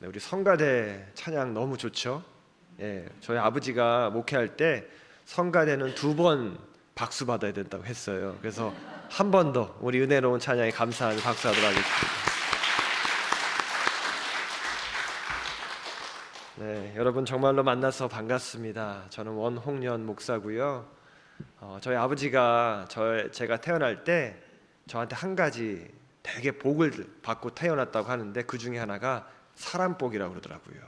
네, 우리 성가대 찬양 너무 좋죠? 예, 저희 아버지가 목회할 때 성가대는 2번 박수 받아야 된다고 했어요. 그래서 한 번 더 우리 은혜로운 찬양에 감사하는 박수하도록 하겠습니다. 네, 여러분 정말로 만나서 반갑습니다. 저는 원홍련 목사고요. 저희 아버지가 제가 태어날 때 저한테 한 가지 되게 복을 받고 태어났다고 하는데 그 중에 하나가 사람 복이라고 그러더라고요.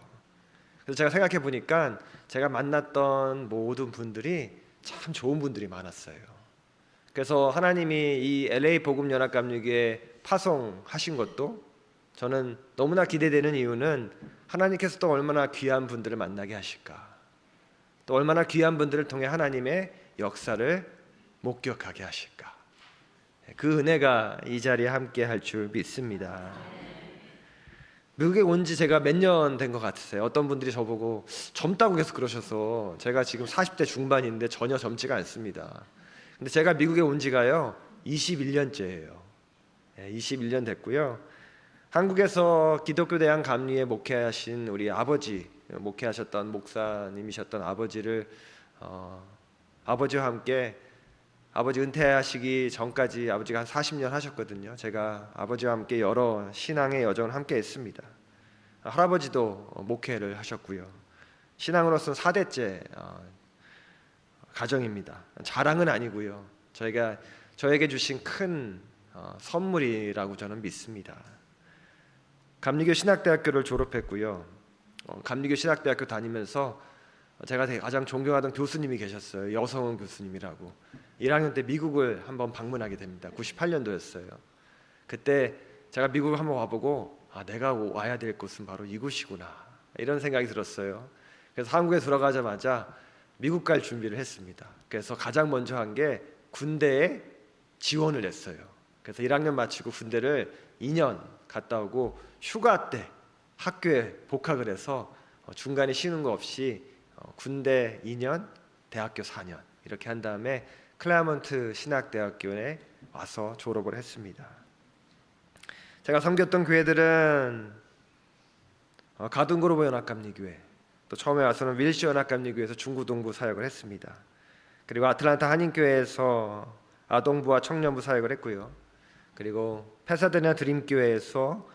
그래서 제가 생각해 보니까 제가 만났던 모든 분들이 참 좋은 분들이 많았어요. 그래서 하나님이 이 LA 복음연합감리교회 파송하신 것도 저는 너무나 기대되는 이유는 하나님께서 또 얼마나 귀한 분들을 만나게 하실까, 또 얼마나 귀한 분들을 통해 하나님의 역사를 목격하게 하실까, 그 은혜가 이 자리에 함께 할 줄 믿습니다. 미국에 온 지 제가 몇 년 된 것 같으세요? 어떤 분들이 저보고 젊다고 계속 그러셔서 제가 지금 40대 중반인데 전혀 젊지가 않습니다. 근데 제가 미국에 온 지가요 21년째예요. 21년 됐고요. 한국에서 기독교 대학 감리에 목회하신 우리 아버지, 목회하셨던 목사님이셨던 아버지를 아버지와 함께, 아버지 은퇴하시기 전까지 아버지가 한 40년 하셨거든요. 제가 아버지와 함께 여러 신앙의 여정을 함께 했습니다. 할아버지도 목회를 하셨고요. 신앙으로서는 4대째 가정입니다. 자랑은 아니고요. 저에게 주신 큰 선물이라고 저는 믿습니다. 감리교 신학대학교를 졸업했고요. 감리교 신학대학교 다니면서 제가 가장 존경하던 교수님이 계셨어요. 여성원 교수님이라고. 1학년 때 미국을 한번 방문하게 됩니다. 98년도였어요. 그때 제가 미국을 한번 와보고 내가 와야 될 곳은 바로 이곳이구나, 이런 생각이 들었어요. 그래서 한국에 들어가자마자 미국 갈 준비를 했습니다. 그래서 가장 먼저 한 게 군대에 지원을 했어요. 그래서 1학년 마치고 군대를 2년 갔다 오고 휴가 때 학교에 복학을 해서 중간에 쉬는 거 없이 군대 2년, 대학교 4년 이렇게 한 다음에 클라먼트 신학대학교에 와서 졸업을 했습니다. 제가 섬겼던 교회들은 가든그로버 연합감리교회, 또 처음에 와서는 윌시 연합감리교회에서 중고등부 사역을 했습니다. 그리고 아틀란타 한인교회에서 아동부와 청년부 사역을 했고요. 그리고 페사데나 드림교회에서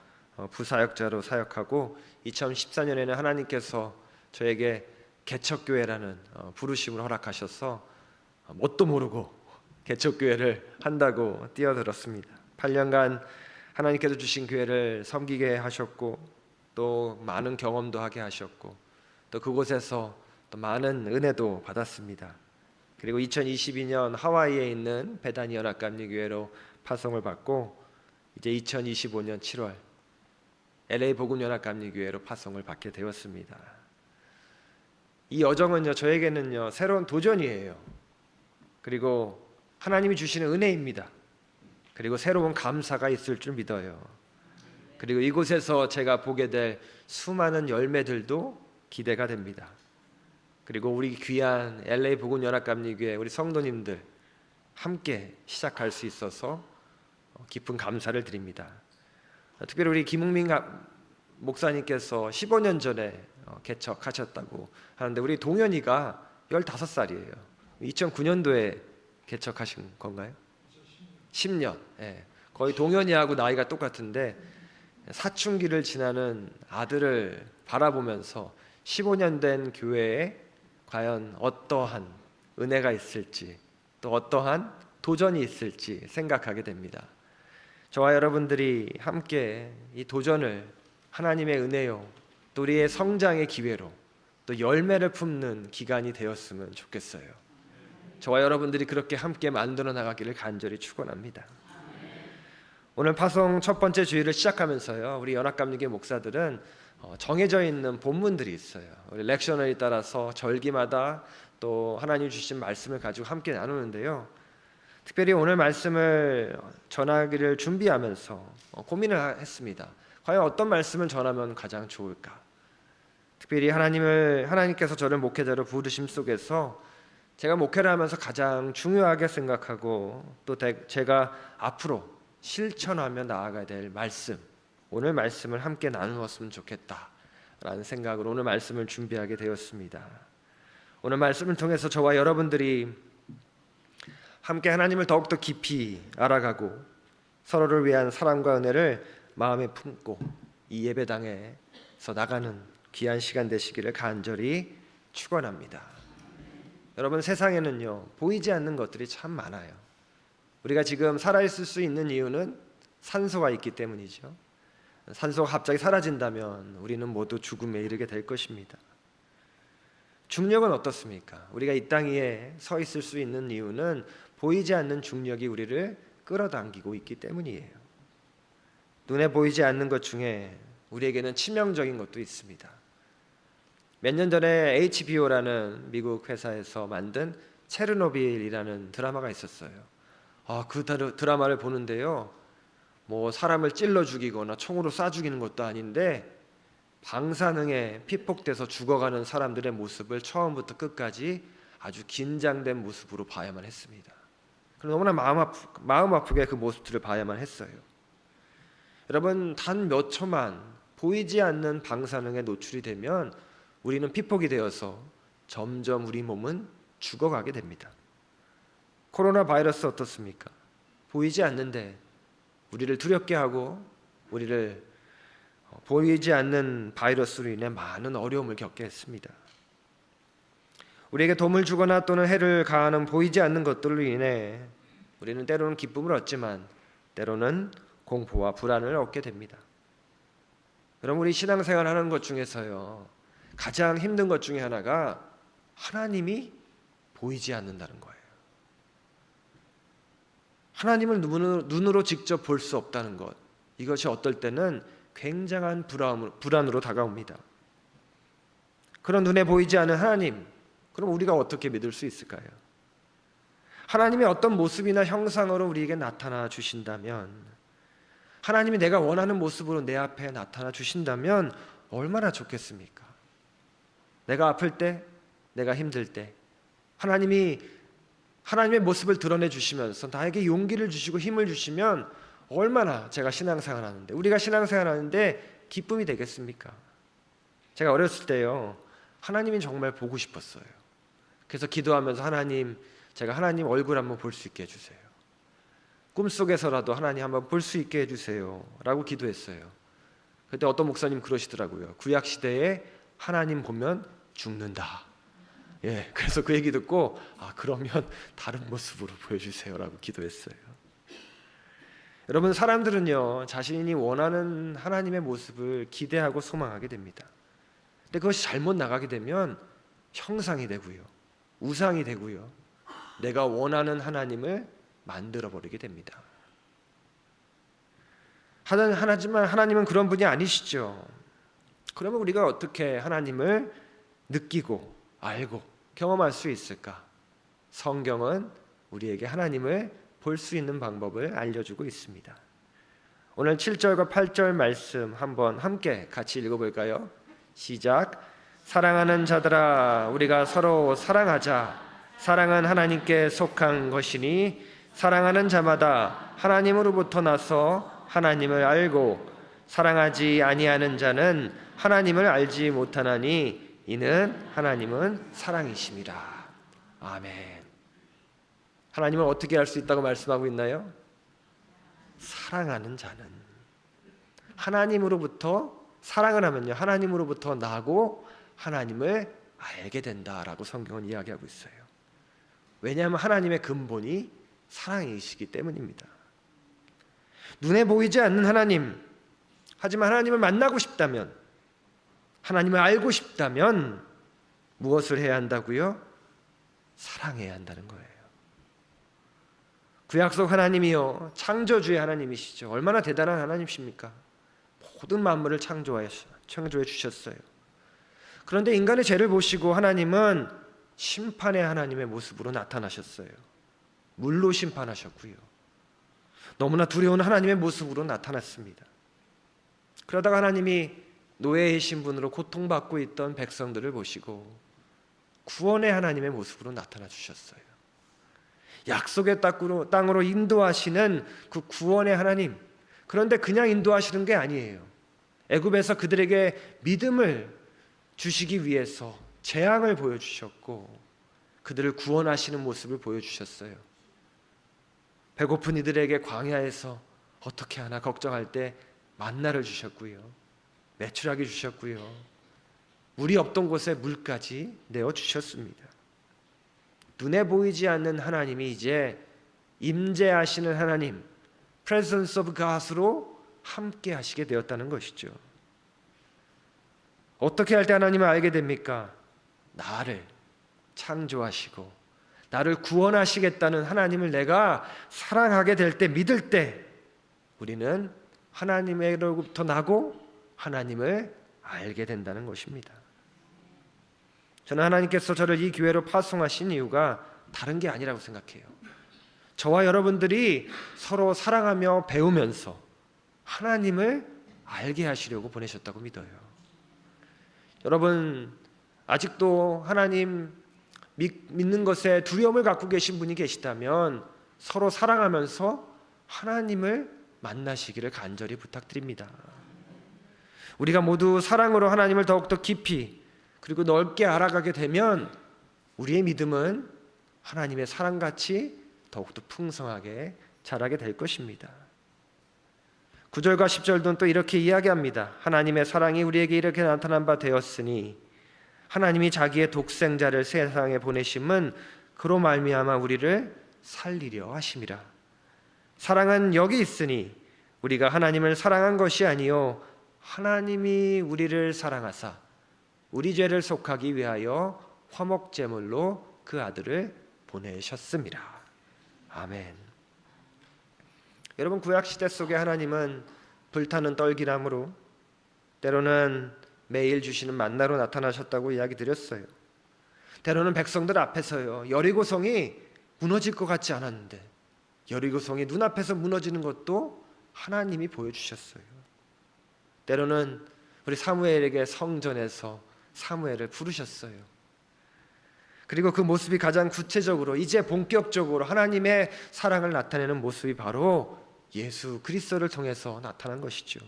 부사역자로 사역하고 2014년에는 하나님께서 저에게 개척교회라는 부르심을 허락하셔서 뭣도 모르고 개척교회를 한다고 뛰어들었습니다. 8년간 하나님께서 주신 교회를 섬기게 하셨고 또 많은 경험도 하게 하셨고 또 그곳에서 또 많은 은혜도 받았습니다. 그리고 2022년 하와이에 있는 베다니 연합감리교회로 파송을 받고 이제 2025년 7월 LA 복음연합감리교회로 파송을 받게 되었습니다. 이 여정은요, 저에게는요 새로운 도전이에요. 그리고 하나님이 주시는 은혜입니다. 그리고 새로운 감사가 있을 줄 믿어요. 그리고 이곳에서 제가 보게 될 수많은 열매들도 기대가 됩니다. 그리고 우리 귀한 LA 복음연합감리교회 우리 성도님들 함께 시작할 수 있어서 깊은 감사를 드립니다. 특별히 우리 김웅민 목사님께서 15년 전에 개척하셨다고 하는데 우리 동현이가 15살이에요. 2009년도에 개척하신 건가요? 10년. 거의 동현이하고 나이가 똑같은데 사춘기를 지나는 아들을 바라보면서 15년 된 교회에 과연 어떠한 은혜가 있을지, 또 어떠한 도전이 있을지 생각하게 됩니다. 저와 여러분들이 함께 이 도전을 하나님의 은혜요, 또 우리의 성장의 기회로 또 열매를 품는 기간이 되었으면 좋겠어요. 저와 여러분들이 그렇게 함께 만들어 나가기를 간절히 축원합니다. 오늘 파송 첫 번째 주일을 시작하면서요, 우리 연합감리교 목사들은 정해져 있는 본문들이 있어요. 우리 렉셔너에 따라서 절기마다 또 하나님 주신 말씀을 가지고 함께 나누는데요, 특별히 오늘 말씀을 전하기를 준비하면서 고민을 했습니다. 과연 어떤 말씀을 전하면 가장 좋을까? 특별히 하나님께서 저를 목회자로 부르심 속에서 제가 목회를 하면서 가장 중요하게 생각하고 또 제가 앞으로 실천하며 나아가야 될 말씀, 오늘 말씀을 함께 나누었으면 좋겠다 라는 생각으로 오늘 말씀을 준비하게 되었습니다. 오늘 말씀을 통해서 저와 여러분들이 함께 하나님을 더욱더 깊이 알아가고 서로를 위한 사랑과 은혜를 마음에 품고 이 예배당에서 나가는 귀한 시간 되시기를 간절히 축원합니다. 여러분, 세상에는요 보이지 않는 것들이 참 많아요. 우리가 지금 살아있을 수 있는 이유는 산소가 있기 때문이죠. 산소가 갑자기 사라진다면 우리는 모두 죽음에 이르게 될 것입니다. 중력은 어떻습니까? 우리가 이 땅 위에 서 있을 수 있는 이유는 보이지 않는 중력이 우리를 끌어당기고 있기 때문이에요. 눈에 보이지 않는 것 중에 우리에게는 치명적인 것도 있습니다. 몇 년 전에 HBO라는 미국 회사에서 만든 체르노빌이라는 드라마가 있었어요. 그 드라마를 보는데요, 뭐 사람을 찔러 죽이거나 총으로 쏴 죽이는 것도 아닌데 방사능에 피폭돼서 죽어가는 사람들의 모습을 처음부터 끝까지 아주 긴장된 모습으로 봐야만 했습니다. 너무나 마음 아프게 그 모습들을 봐야만 했어요. 여러분, 단 몇 초만 보이지 않는 방사능에 노출이 되면 우리는 피폭이 되어서 점점 우리 몸은 죽어가게 됩니다. 코로나 바이러스 어떻습니까? 보이지 않는데 우리를 두렵게 하고 우리를 보이지 않는 바이러스로 인해 많은 어려움을 겪게 했습니다. 우리에게 도움을 주거나 또는 해를 가하는 보이지 않는 것들로 인해 우리는 때로는 기쁨을 얻지만 때로는 공포와 불안을 얻게 됩니다. 여러분, 우리 신앙생활 하는 것 중에서요 가장 힘든 것 중에 하나가 하나님이 보이지 않는다는 거예요. 하나님을 눈으로 직접 볼 수 없다는 것, 이것이 어떨 때는 굉장한 불안으로 다가옵니다. 그런 눈에 보이지 않는 하나님, 그럼 우리가 어떻게 믿을 수 있을까요? 하나님의 어떤 모습이나 형상으로 우리에게 나타나 주신다면, 하나님이 내가 원하는 모습으로 내 앞에 나타나 주신다면 얼마나 좋겠습니까? 내가 아플 때, 내가 힘들 때 하나님의 모습을 드러내 주시면서 나에게 용기를 주시고 힘을 주시면 얼마나 제가 신앙생활 하는데, 우리가 신앙생활 하는데 기쁨이 되겠습니까? 제가 어렸을 때요 하나님이 정말 보고 싶었어요. 그래서 기도하면서 제가 하나님 얼굴 한번 볼 수 있게 해주세요. 꿈속에서라도 하나님 한번 볼 수 있게 해주세요 라고 기도했어요. 그때 어떤 목사님 그러시더라고요. 구약시대에 하나님 보면 죽는다. 그래서 그 얘기 듣고 그러면 다른 모습으로 보여주세요 라고 기도했어요. 여러분, 사람들은요 자신이 원하는 하나님의 모습을 기대하고 소망하게 됩니다. 근데 그것이 잘못 나가게 되면 형상이 되고요, 우상이 되고요, 내가 원하는 하나님을 만들어버리게 됩니다. 하지만 하나님은 그런 분이 아니시죠. 그러면 우리가 어떻게 하나님을 느끼고 알고 경험할 수 있을까? 성경은 우리에게 하나님을 볼 수 있는 방법을 알려주고 있습니다. 오늘 7절과 8절 말씀 한번 함께 같이 읽어볼까요? 시작. 사랑하는 자들아, 우리가 서로 사랑하자. 사랑은 하나님께 속한 것이니 사랑하는 자마다 하나님으로부터 나서 하나님을 알고 사랑하지 아니하는 자는 하나님을 알지 못하나니 이는 하나님은 사랑이심이라. 아멘. 하나님을 어떻게 알 수 있다고 말씀하고 있나요? 사랑하는 자는. 하나님으로부터 사랑을 하면요 하나님으로부터 나고 하나님을 알게 된다라고 성경은 이야기하고 있어요. 왜냐하면 하나님의 근본이 사랑이시기 때문입니다. 눈에 보이지 않는 하나님, 하지만 하나님을 만나고 싶다면, 하나님을 알고 싶다면 무엇을 해야 한다고요? 사랑해야 한다는 거예요. 구약 속 하나님이요 창조주의 하나님이시죠. 얼마나 대단한 하나님이십니까? 모든 만물을 창조해 주셨어요. 그런데 인간의 죄를 보시고 하나님은 심판의 하나님의 모습으로 나타나셨어요. 물로 심판하셨고요, 너무나 두려운 하나님의 모습으로 나타났습니다. 그러다가 하나님이 노예의 신분으로 고통받고 있던 백성들을 보시고 구원의 하나님의 모습으로 나타나 주셨어요. 약속의 땅으로 인도하시는 그 구원의 하나님. 그런데 그냥 인도하시는 게 아니에요. 애굽에서 그들에게 믿음을 주시기 위해서 재앙을 보여주셨고 그들을 구원하시는 모습을 보여주셨어요. 배고픈 이들에게 광야에서 어떻게 하나 걱정할 때 만나를 주셨고요, 메추라기 주셨고요, 물이 없던 곳에 물까지 내어주셨습니다. 눈에 보이지 않는 하나님이 이제 임재하시는 하나님, Presence of God으로 함께 하시게 되었다는 것이죠. 어떻게 할 때 하나님을 알게 됩니까? 나를 창조하시고 나를 구원하시겠다는 하나님을 내가 사랑하게 될 때, 믿을 때 우리는 하나님으로부터 나고 하나님을 알게 된다는 것입니다. 저는 하나님께서 저를 이 교회로 파송하신 이유가 다른 게 아니라고 생각해요. 저와 여러분들이 서로 사랑하며 배우면서 하나님을 알게 하시려고 보내셨다고 믿어요. 여러분, 아직도 하나님 믿는 것에 두려움을 갖고 계신 분이 계시다면 서로 사랑하면서 하나님을 만나시기를 간절히 부탁드립니다. 우리가 모두 사랑으로 하나님을 더욱더 깊이 그리고 넓게 알아가게 되면 우리의 믿음은 하나님의 사랑같이 더욱더 풍성하게 자라게 될 것입니다. 9절과 10절도 또 이렇게 이야기합니다. 하나님의 사랑이 우리에게 이렇게 나타난 바 되었으니 하나님이 자기의 독생자를 세상에 보내심은 그로 말미암아 우리를 살리려 하심이라. 사랑은 여기 있으니 우리가 하나님을 사랑한 것이 아니요 하나님이 우리를 사랑하사 우리 죄를 속하기 위하여 화목제물로 그 아들을 보내셨습니다. 아멘. 여러분, 구약시대 속에 하나님은 불타는 떨기람으로 때로는 매일 주시는 만나로 나타나셨다고 이야기 드렸어요. 때로는 백성들 앞에서요, 여리고성이 무너질 것 같지 않았는데 여리고성이 눈앞에서 무너지는 것도 하나님이 보여주셨어요. 때로는 우리 사무엘에게 성전에서 사무엘을 부르셨어요. 그리고 그 모습이 가장 구체적으로 이제 본격적으로 하나님의 사랑을 나타내는 모습이 바로 예수 그리스도를 통해서 나타난 것이죠.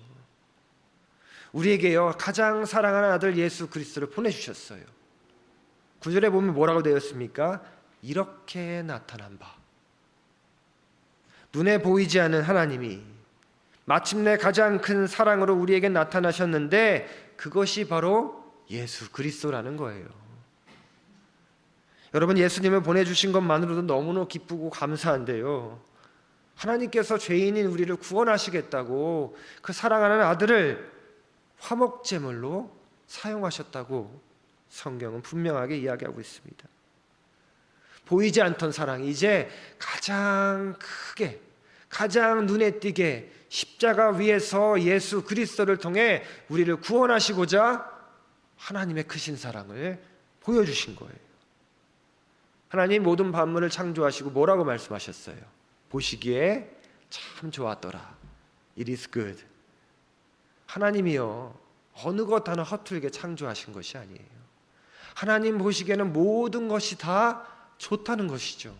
우리에게요, 가장 사랑하는 아들 예수 그리스도를 보내주셨어요. 9절에 보면 뭐라고 되어 있습니까? 이렇게 나타난 바. 눈에 보이지 않는 하나님이 마침내 가장 큰 사랑으로 우리에게 나타나셨는데 그것이 바로 예수 그리스도라는 거예요. 여러분, 예수님을 보내주신 것만으로도 너무나 기쁘고 감사한데요, 하나님께서 죄인인 우리를 구원하시겠다고 그 사랑하는 아들을 화목제물로 사용하셨다고 성경은 분명하게 이야기하고 있습니다. 보이지 않던 사랑이 이제 가장 크게, 가장 눈에 띄게 십자가 위에서 예수 그리스도를 통해 우리를 구원하시고자 하나님의 크신 사랑을 보여주신 거예요. 하나님 모든 만물을 창조하시고 뭐라고 말씀하셨어요? 보시기에 참 좋았더라. It is good. 하나님이요, 어느 것 하나 허툴게 창조하신 것이 아니에요. 하나님 보시기에는 모든 것이 다 좋다는 것이죠.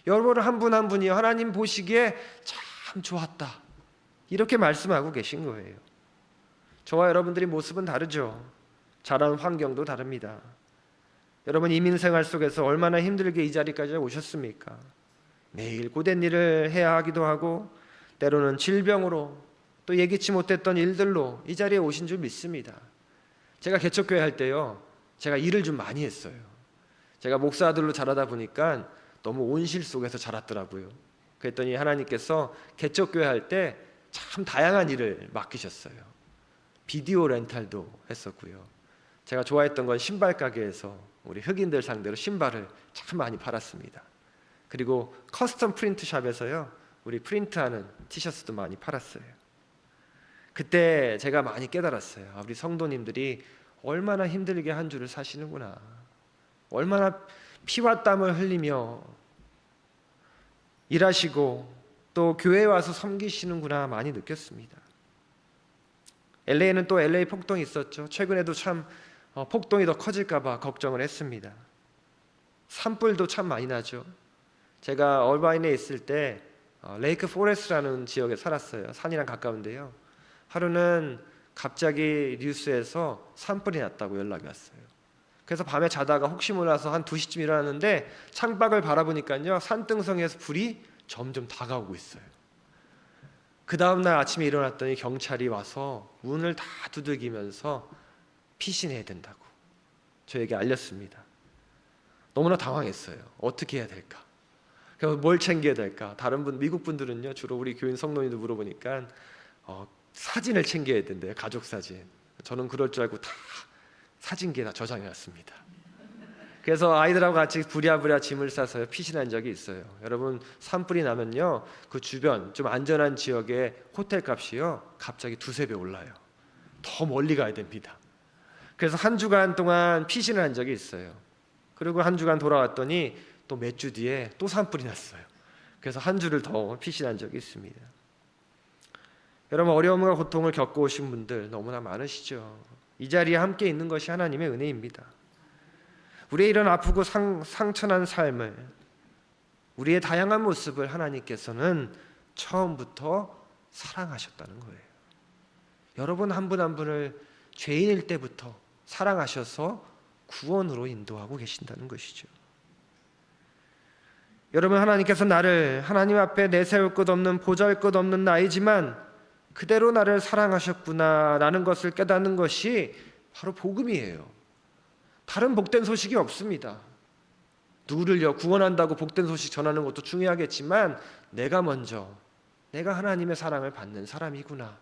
여러분 한 분 한 분이요, 하나님 보시기에 참 좋았다, 이렇게 말씀하고 계신 거예요. 저와 여러분들이 모습은 다르죠. 자라는 환경도 다릅니다. 여러분, 이민생활 속에서 얼마나 힘들게 이 자리까지 오셨습니까? 매일 고된 일을 해야 하기도 하고 때로는 질병으로 또 예기치 못했던 일들로 이 자리에 오신 줄 믿습니다. 제가 개척교회 할 때요, 제가 일을 좀 많이 했어요. 제가 목사들로 자라다 보니까 너무 온실 속에서 자랐더라고요. 그랬더니 하나님께서 개척교회 할 때 참 다양한 일을 맡기셨어요. 비디오 렌탈도 했었고요. 제가 좋아했던 건 신발 가게에서 우리 흑인들 상대로 신발을 참 많이 팔았습니다. 그리고 커스텀 프린트 샵에서요, 우리 프린트하는 티셔츠도 많이 팔았어요. 그때 제가 많이 깨달았어요. 우리 성도님들이 얼마나 힘들게 한 주를 사시는구나, 얼마나 피와 땀을 흘리며 일하시고 또 교회에 와서 섬기시는구나 많이 느꼈습니다. LA에는 또 LA 폭동이 있었죠. 최근에도 참 폭동이 더 커질까 봐 걱정을 했습니다. 산불도 참 많이 나죠. 제가 얼바인에 있을 때 레이크 포레스트라는 지역에 살았어요. 산이랑 가까운데요, 하루는 갑자기 뉴스에서 산불이 났다고 연락이 왔어요. 그래서 밤에 자다가 혹시 몰라서 한 2시쯤 일어났는데 창밖을 바라보니까요, 산등성에서 불이 점점 다가오고 있어요. 그 다음날 아침에 일어났더니 경찰이 와서 문을 다 두들기면서 피신해야 된다고 저에게 알렸습니다. 너무나 당황했어요. 어떻게 해야 될까? 그럼 뭘 챙겨야 될까? 다른 분, 미국 분들은요, 주로 우리 교인 성도님들 물어보니까 사진을 챙겨야 된대요. 가족 사진. 저는 그럴 줄 알고 다 사진기에 다 저장해놨습니다. 그래서 아이들하고 같이 부랴부랴 짐을 싸서 피신한 적이 있어요. 여러분, 산불이 나면요, 그 주변 좀 안전한 지역의 호텔 값이요 갑자기 2~3배 올라요. 더 멀리 가야 됩니다. 그래서 한 주간 동안 피신을 한 적이 있어요. 그리고 한 주간 돌아왔더니 또 몇 주 뒤에 또 산불이 났어요. 그래서 한 주를 더 피신한 적이 있습니다. 여러분, 어려움과 고통을 겪어오신 분들 너무나 많으시죠. 이 자리에 함께 있는 것이 하나님의 은혜입니다. 우리의 이런 아프고 상처난 삶을, 우리의 다양한 모습을 하나님께서는 처음부터 사랑하셨다는 거예요. 여러분 한 분 한 분을 죄인일 때부터 사랑하셔서 구원으로 인도하고 계신다는 것이죠. 여러분, 하나님께서 나를 하나님 앞에 내세울 것 없는 보잘것없는 나이지만 그대로 나를 사랑하셨구나라는 것을 깨닫는 것이 바로 복음이에요. 다른 복된 소식이 없습니다. 누구를요 구원한다고 복된 소식 전하는 것도 중요하겠지만 내가 먼저 내가 하나님의 사랑을 받는 사람이구나,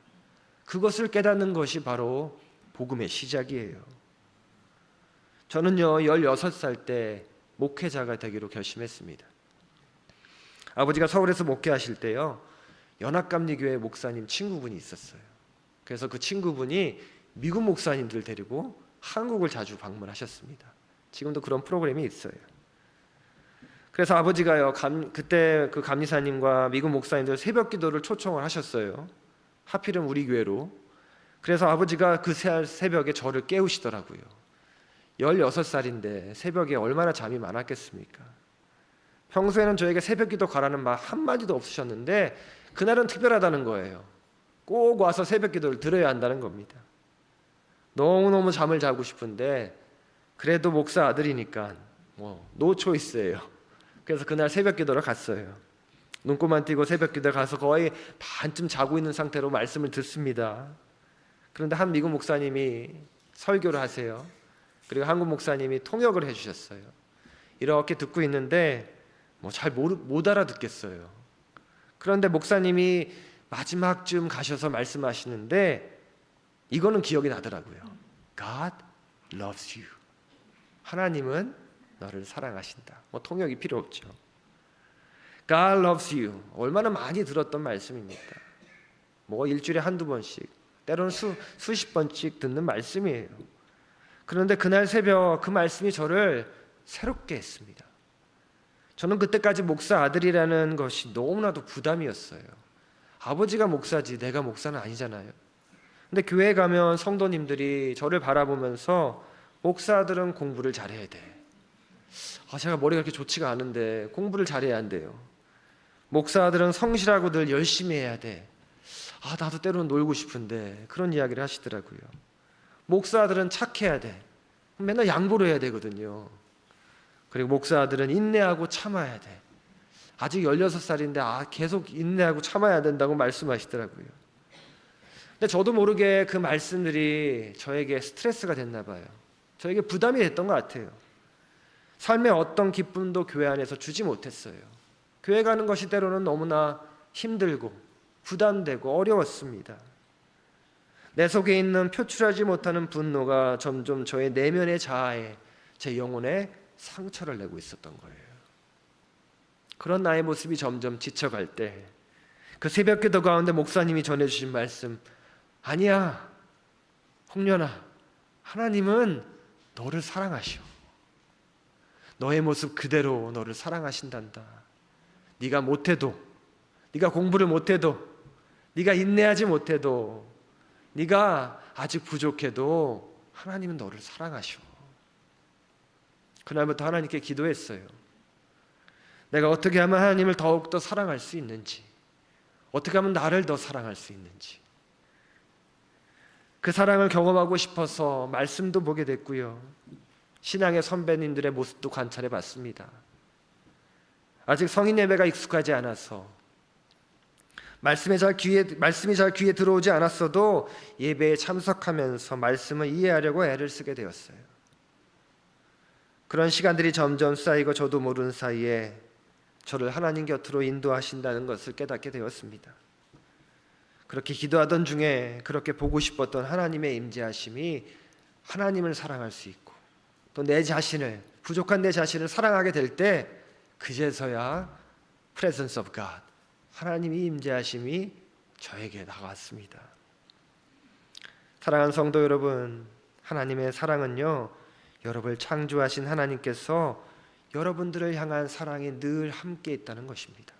그것을 깨닫는 것이 바로 복음의 시작이에요. 저는요 16살 때 목회자가 되기로 결심했습니다. 아버지가 서울에서 목회하실 때요 연합감리교회 목사님 친구분이 있었어요. 그래서 그 친구분이 미국 목사님들 데리고 한국을 자주 방문하셨습니다. 지금도 그런 프로그램이 있어요. 그래서 아버지가요 그때 그 감리사님과 미국 목사님들 새벽 기도를 초청을 하셨어요. 하필은 우리 교회로. 그래서 아버지가 그 새벽에 저를 깨우시더라고요. 16살인데 새벽에 얼마나 잠이 많았겠습니까? 평소에는 저에게 새벽 기도 가라는 말 한마디도 없으셨는데 그날은 특별하다는 거예요. 꼭 와서 새벽 기도를 들어야 한다는 겁니다. 너무너무 잠을 자고 싶은데 그래도 목사 아들이니까 노 초이스예요. 그래서 그날 새벽 기도를 갔어요. 눈곱만 띄고 새벽 기도를 가서 거의 반쯤 자고 있는 상태로 말씀을 듣습니다. 그런데 한 미국 목사님이 설교를 하세요. 그리고 한국 목사님이 통역을 해주셨어요. 이렇게 듣고 있는데 잘 못 알아듣겠어요. 그런데 목사님이 마지막쯤 가셔서 말씀하시는데 이거는 기억이 나더라고요. God loves you. 하나님은 너를 사랑하신다. 통역이 필요 없죠. God loves you. 얼마나 많이 들었던 말씀입니까? 일주일에 한두 번씩, 때로는 수십 번씩 듣는 말씀이에요. 그런데 그날 새벽 그 말씀이 저를 새롭게 했습니다. 저는 그때까지 목사 아들이라는 것이 너무나도 부담이었어요. 아버지가 목사지 내가 목사는 아니잖아요. 근데 교회 가면 성도님들이 저를 바라보면서 목사 아들은 공부를 잘해야 돼. 제가 머리가 그렇게 좋지가 않은데 공부를 잘해야 한대요. 목사 아들은 성실하고 늘 열심히 해야 돼. 나도 때로는 놀고 싶은데, 그런 이야기를 하시더라고요. 목사 아들은 착해야 돼. 맨날 양보를 해야 되거든요. 그리고 목사 아들은 인내하고 참아야 돼. 아직 16살인데 계속 인내하고 참아야 된다고 말씀하시더라고요. 근데 저도 모르게 그 말씀들이 저에게 스트레스가 됐나 봐요. 저에게 부담이 됐던 것 같아요. 삶의 어떤 기쁨도 교회 안에서 주지 못했어요. 교회 가는 것이 때로는 너무나 힘들고 부담되고 어려웠습니다. 내 속에 있는 표출하지 못하는 분노가 점점 저의 내면의 자아에, 제 영혼에 상처를 내고 있었던 거예요. 그런 나의 모습이 점점 지쳐갈 때 그 새벽 기도 가운데 목사님이 전해주신 말씀, 아니야 홍련아, 하나님은 너를 사랑하시오. 너의 모습 그대로 너를 사랑하신단다. 네가 못해도, 네가 공부를 못해도, 네가 인내하지 못해도, 네가 아직 부족해도 하나님은 너를 사랑하시오. 그날부터 하나님께 기도했어요. 내가 어떻게 하면 하나님을 더욱더 사랑할 수 있는지, 어떻게 하면 나를 더 사랑할 수 있는지. 그 사랑을 경험하고 싶어서 말씀도 보게 됐고요. 신앙의 선배님들의 모습도 관찰해 봤습니다. 아직 성인 예배가 익숙하지 않아서 말씀이 잘 귀에 들어오지 않았어도 예배에 참석하면서 말씀을 이해하려고 애를 쓰게 되었어요. 그런 시간들이 점점 쌓이고 저도 모르는 사이에 저를 하나님 곁으로 인도하신다는 것을 깨닫게 되었습니다. 그렇게 기도하던 중에 그렇게 보고 싶었던 하나님의 임재하심이 하나님을 사랑할 수 있고 또 내 자신을, 부족한 내 자신을 사랑하게 될 때 그제서야 presence of God, 하나님의 임재하심이 저에게 다가왔습니다. 사랑하는 성도 여러분, 하나님의 사랑은요, 여러분을 창조하신 하나님께서 여러분들을 향한 사랑이 늘 함께 있다는 것입니다.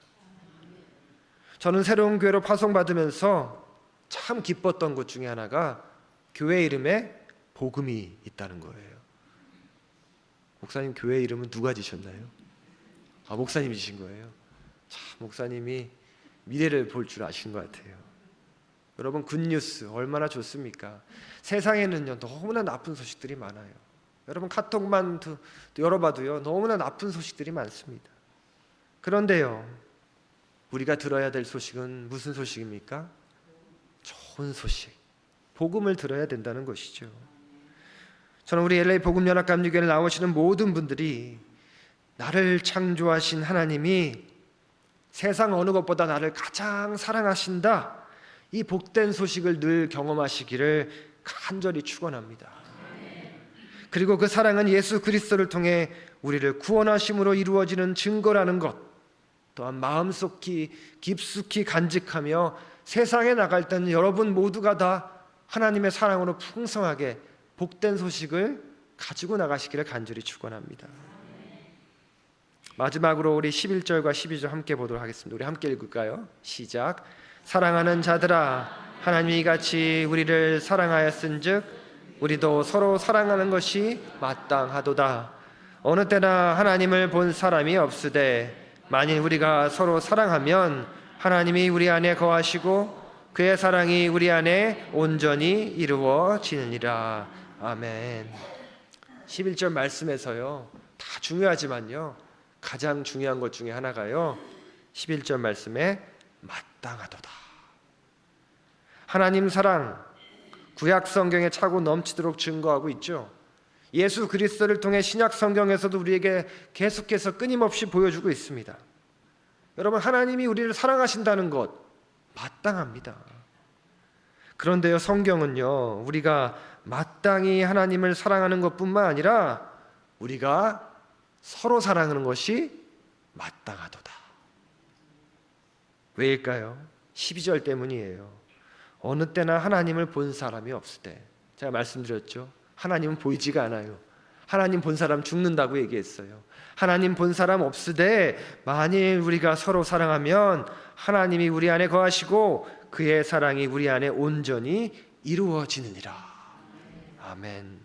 저는 새로운 교회로 파송받으면서 참 기뻤던 것 중에 하나가 교회 이름에 복음이 있다는 거예요. 목사님, 교회 이름은 누가 지셨나요? 목사님이 지신 거예요. 참 목사님이 미래를 볼 줄 아시는 것 같아요. 여러분, 굿뉴스 얼마나 좋습니까? 세상에는요 너무나 나쁜 소식들이 많아요. 여러분, 카톡만 열어봐도요 너무나 나쁜 소식들이 많습니다. 그런데요, 우리가 들어야 될 소식은 무슨 소식입니까? 좋은 소식, 복음을 들어야 된다는 것이죠. 저는 우리 LA 복음연합감리교회에 나오시는 모든 분들이 나를 창조하신 하나님이 세상 어느 것보다 나를 가장 사랑하신다, 이 복된 소식을 늘 경험하시기를 간절히 축원합니다. 그리고 그 사랑은 예수 그리스도를 통해 우리를 구원하심으로 이루어지는 증거라는 것, 또한 마음속 깊숙이 간직하며 세상에 나갈 때는 여러분 모두가 다 하나님의 사랑으로 풍성하게 복된 소식을 가지고 나가시기를 간절히 축원합니다. 마지막으로 우리 11절과 12절 함께 보도록 하겠습니다. 우리 함께 읽을까요? 시작. 사랑하는 자들아, 하나님이 같이 우리를 사랑하였은즉 우리도 서로 사랑하는 것이 마땅하도다. 어느 때나 하나님을 본 사람이 없으되 만일 우리가 서로 사랑하면 하나님이 우리 안에 거하시고 그의 사랑이 우리 안에 온전히 이루어지느니라. 아멘. 11절 말씀에서요, 다 중요하지만요, 가장 중요한 것 중에 하나가요, 11절 말씀에 마땅하도다. 하나님 사랑, 구약 성경에 차고 넘치도록 증거하고 있죠. 예수 그리스도를 통해 신약 성경에서도 우리에게 계속해서 끊임없이 보여주고 있습니다. 여러분, 하나님이 우리를 사랑하신다는 것 마땅합니다. 그런데요, 성경은요, 우리가 마땅히 하나님을 사랑하는 것뿐만 아니라 우리가 서로 사랑하는 것이 마땅하도다. 왜일까요? 12절 때문이에요. 어느 때나 하나님을 본 사람이 없을 때, 제가 말씀드렸죠, 하나님은 보이지가 않아요. 하나님 본 사람 죽는다고 얘기했어요. 하나님 본 사람 없으되 만일 우리가 서로 사랑하면 하나님이 우리 안에 거하시고 그의 사랑이 우리 안에 온전히 이루어지느니라. 아멘.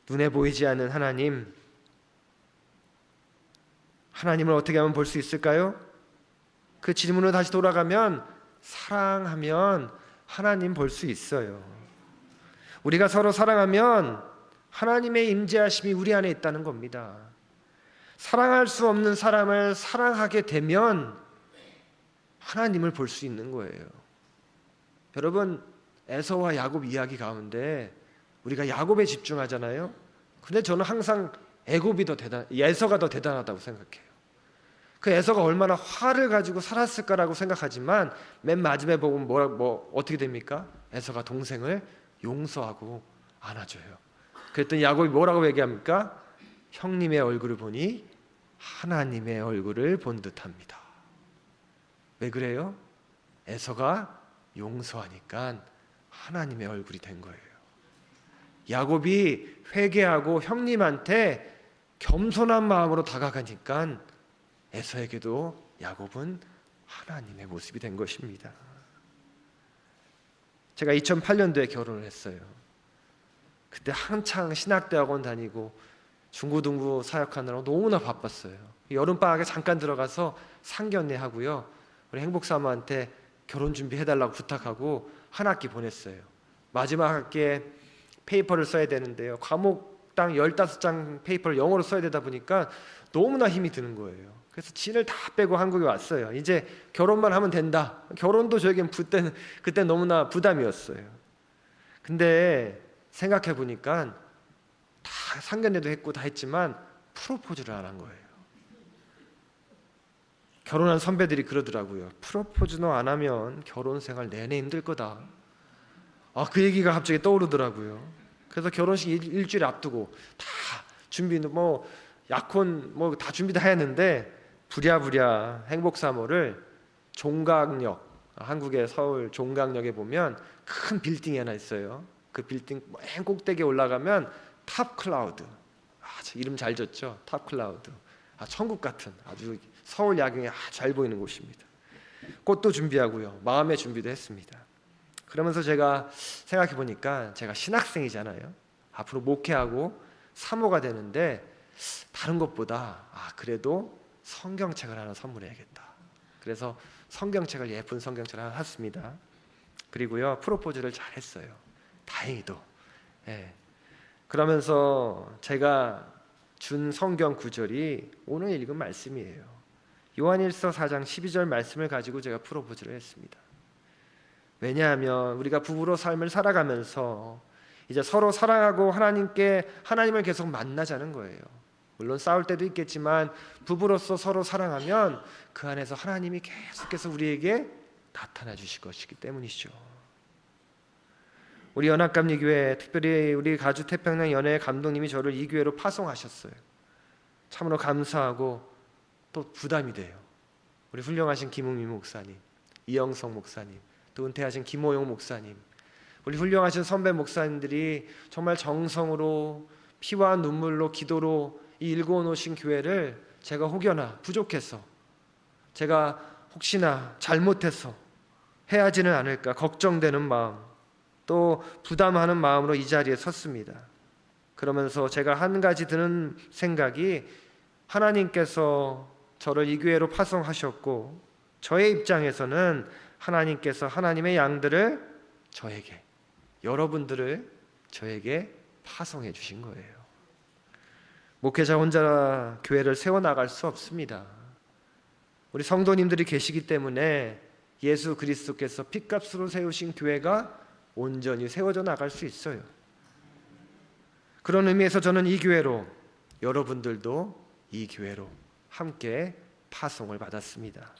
눈에 보이지 않는 하나님을 어떻게 하면 볼 수 있을까요? 그 질문으로 다시 돌아가면 사랑하면 하나님 볼 수 있어요. 우리가 서로 사랑하면 하나님의 임재하심이 우리 안에 있다는 겁니다. 사랑할 수 없는 사람을 사랑하게 되면 하나님을 볼 수 있는 거예요. 여러분, 에서와 야곱 이야기 가운데 우리가 야곱에 집중하잖아요. 근데 저는 항상 에서가 더 대단하다고 생각해요. 그 에서가 얼마나 화를 가지고 살았을까라고 생각하지만 맨 마지막에 보면 어떻게 됩니까? 에서가 동생을 용서하고 안아줘요. 그랬더니 야곱이 뭐라고 얘기합니까? 형님의 얼굴을 보니 하나님의 얼굴을 본 듯합니다. 왜 그래요? 에서가 용서하니까 하나님의 얼굴이 된 거예요. 야곱이 회개하고 형님한테 겸손한 마음으로 다가가니까 에서에게도 야곱은 하나님의 모습이 된 것입니다. 제가 2008년도에 결혼을 했어요. 그때 한창 신학대학원 다니고 중고등부 사역하느라고 너무나 바빴어요. 여름방학에 잠깐 들어가서 상견례 하고요, 우리 행복사모한테 결혼 준비해달라고 부탁하고 한 학기 보냈어요. 마지막 학기에 페이퍼를 써야 되는데요. 과목당 15장 페이퍼를 영어로 써야 되다 보니까 너무나 힘이 드는 거예요. 그래서 진을 다 빼고 한국에 왔어요. 이제 결혼만 하면 된다. 결혼도 저에겐 그때 너무나 부담이었어요. 근데 생각해 보니까 다 상견례도 했고 다 했지만 프로포즈를 안 한 거예요. 결혼한 선배들이 그러더라고요. 프로포즈는 안 하면 결혼 생활 내내 힘들 거다. 그 얘기가 갑자기 떠오르더라고요. 그래서 결혼식 일주일 앞두고 다 준비는 약혼 다 준비 다 했는데 부랴부랴 행복3호를 종각역, 한국의 서울 종각역에 보면 큰 빌딩이 하나 있어요. 그 빌딩 맨 꼭대기에 올라가면 탑 클라우드, 이름 잘 졌죠. 탑 클라우드, 천국 같은 아주 서울 야경이 아주 잘 보이는 곳입니다. 꽃도 준비하고요, 마음의 준비도 했습니다. 그러면서 제가 생각해 보니까 제가 신학생이잖아요. 앞으로 목회하고 사모가 되는데 다른 것보다 그래도 성경책을 하나 선물해야겠다. 그래서 성경책을, 예쁜 성경책을 하나 샀습니다. 그리고요, 프로포즈를 잘 했어요. 다행히도. 그러면서 제가 준 성경 구절이 오늘 읽은 말씀이에요. 요한일서 4장 12절 말씀을 가지고 제가 프로포즈를 했습니다. 왜냐하면 우리가 부부로 삶을 살아가면서 이제 서로 사랑하고 하나님을 계속 만나자는 거예요. 물론 싸울 때도 있겠지만 부부로서 서로 사랑하면 그 안에서 하나님이 계속해서 우리에게 나타나 주실 것이기 때문이죠. 우리 연합감리교회, 특별히 우리 가주 태평양 연회 감독님이 저를 이 교회로 파송하셨어요. 참으로 감사하고 또 부담이 돼요. 우리 훌륭하신 김웅미 목사님, 이영성 목사님, 또 은퇴하신 김호용 목사님, 우리 훌륭하신 선배 목사님들이 정말 정성으로 피와 눈물로 기도로 이 일궈 놓으신 교회를 제가 혹여나 부족해서, 제가 혹시나 잘못해서 해야지는 않을까 걱정되는 마음, 또 부담하는 마음으로 이 자리에 섰습니다. 그러면서 제가 한 가지 드는 생각이, 하나님께서 저를 이 교회로 파송하셨고 저의 입장에서는 하나님께서 하나님의 양들을 저에게, 여러분들을 저에게 파송해 주신 거예요. 목회자 혼자 교회를 세워나갈 수 없습니다. 우리 성도님들이 계시기 때문에 예수 그리스도께서 핏값으로 세우신 교회가 온전히 세워져 나갈 수 있어요. 그런 의미에서 저는 이 교회로, 여러분들도 이 교회로 함께 파송을 받았습니다.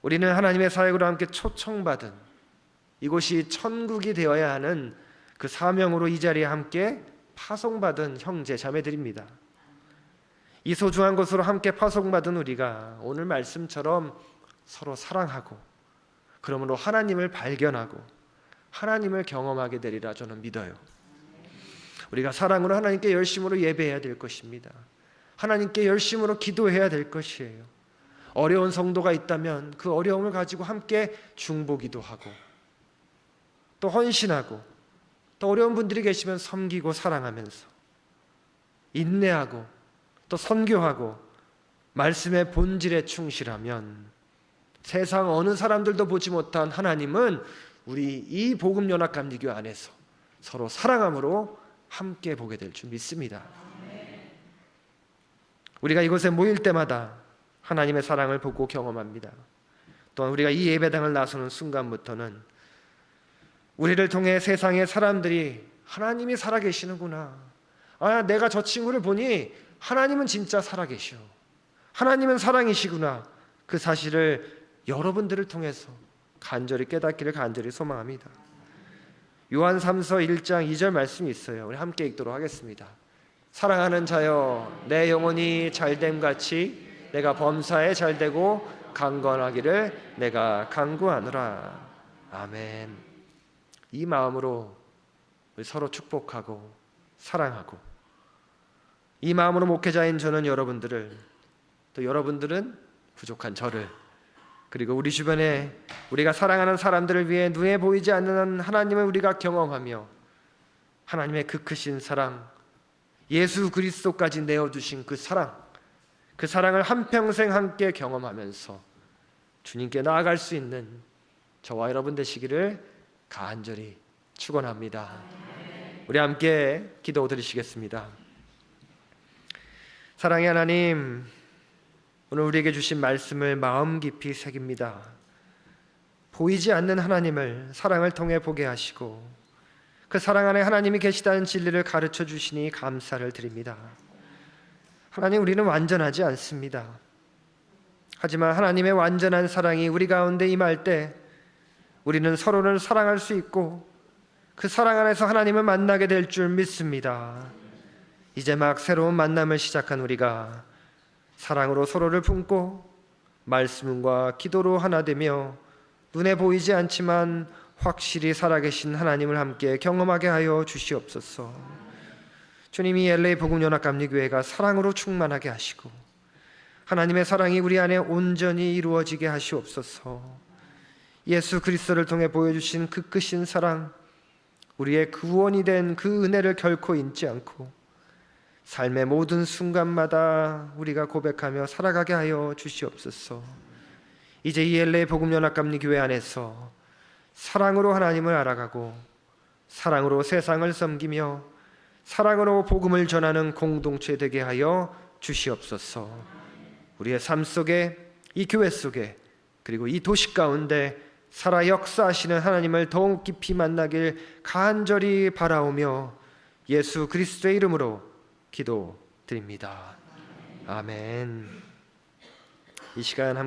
우리는 하나님의 사역으로 함께 초청받은, 이곳이 천국이 되어야 하는 그 사명으로 이 자리에 함께 파송받은 형제 자매들입니다. 이 소중한 곳으로 함께 파송받은 우리가 오늘 말씀처럼 서로 사랑하고, 그러므로 하나님을 발견하고 하나님을 경험하게 되리라 저는 믿어요. 우리가 사랑으로 하나님께 열심으로 예배해야 될 것입니다. 하나님께 열심으로 기도해야 될 것이에요. 어려운 성도가 있다면 그 어려움을 가지고 함께 중보기도 하고, 또 헌신하고, 또 어려운 분들이 계시면 섬기고 사랑하면서 인내하고 또 선교하고 말씀의 본질에 충실하면 세상 어느 사람들도 보지 못한 하나님은 우리 이 복음연합감리교 안에서 서로 사랑함으로 함께 보게 될 줄 믿습니다. 우리가 이곳에 모일 때마다 하나님의 사랑을 보고 경험합니다. 또한 우리가 이 예배당을 나서는 순간부터는 우리를 통해 세상의 사람들이 하나님이 살아계시는구나, 내가 저 친구를 보니 하나님은 진짜 살아계셔, 하나님은 사랑이시구나, 그 사실을 여러분들을 통해서 간절히 깨닫기를 간절히 소망합니다. 요한 3서 1장 2절 말씀이 있어요. 우리 함께 읽도록 하겠습니다. 사랑하는 자여, 내 영혼이 잘됨같이 내가 범사에 잘되고 강건하기를 내가 간구하노라. 아멘. 이 마음으로 우리 서로 축복하고 사랑하고, 이 마음으로 목회자인 저는 여러분들을, 또 여러분들은 부족한 저를, 그리고 우리 주변에 우리가 사랑하는 사람들을 위해 눈에 보이지 않는 하나님을 우리가 경험하며 하나님의 그 크신 사랑, 예수 그리스도까지 내어주신 그 사랑을 한평생 함께 경험하면서 주님께 나아갈 수 있는 저와 여러분 되시기를 간절히 축원합니다. 우리 함께 기도 드리시겠습니다. 사랑의 하나님, 오늘 우리에게 주신 말씀을 마음 깊이 새깁니다. 보이지 않는 하나님을 사랑을 통해 보게 하시고 그 사랑 안에 하나님이 계시다는 진리를 가르쳐 주시니 감사를 드립니다. 하나님, 우리는 완전하지 않습니다. 하지만 하나님의 완전한 사랑이 우리 가운데 임할 때 우리는 서로를 사랑할 수 있고 그 사랑 안에서 하나님을 만나게 될 줄 믿습니다. 이제 막 새로운 만남을 시작한 우리가 사랑으로 서로를 품고 말씀과 기도로 하나 되며 눈에 보이지 않지만 확실히 살아계신 하나님을 함께 경험하게 하여 주시옵소서. 주님이 LA 복음연합감리교회가 사랑으로 충만하게 하시고 하나님의 사랑이 우리 안에 온전히 이루어지게 하시옵소서. 예수 그리스도를 통해 보여주신 그 크신 사랑, 우리의 구원이 된 그 은혜를 결코 잊지 않고 삶의 모든 순간마다 우리가 고백하며 살아가게 하여 주시옵소서. 이제 이 LA 복음연합감리교회 안에서 사랑으로 하나님을 알아가고 사랑으로 세상을 섬기며 사랑으로 복음을 전하는 공동체 되게 하여 주시옵소서. 우리의 삶 속에, 이 교회 속에, 그리고 이 도시 가운데 살아 역사하시는 하나님을 더욱 깊이 만나길 간절히 바라오며 예수 그리스도의 이름으로 기도드립니다. 아멘. 이 시간 함께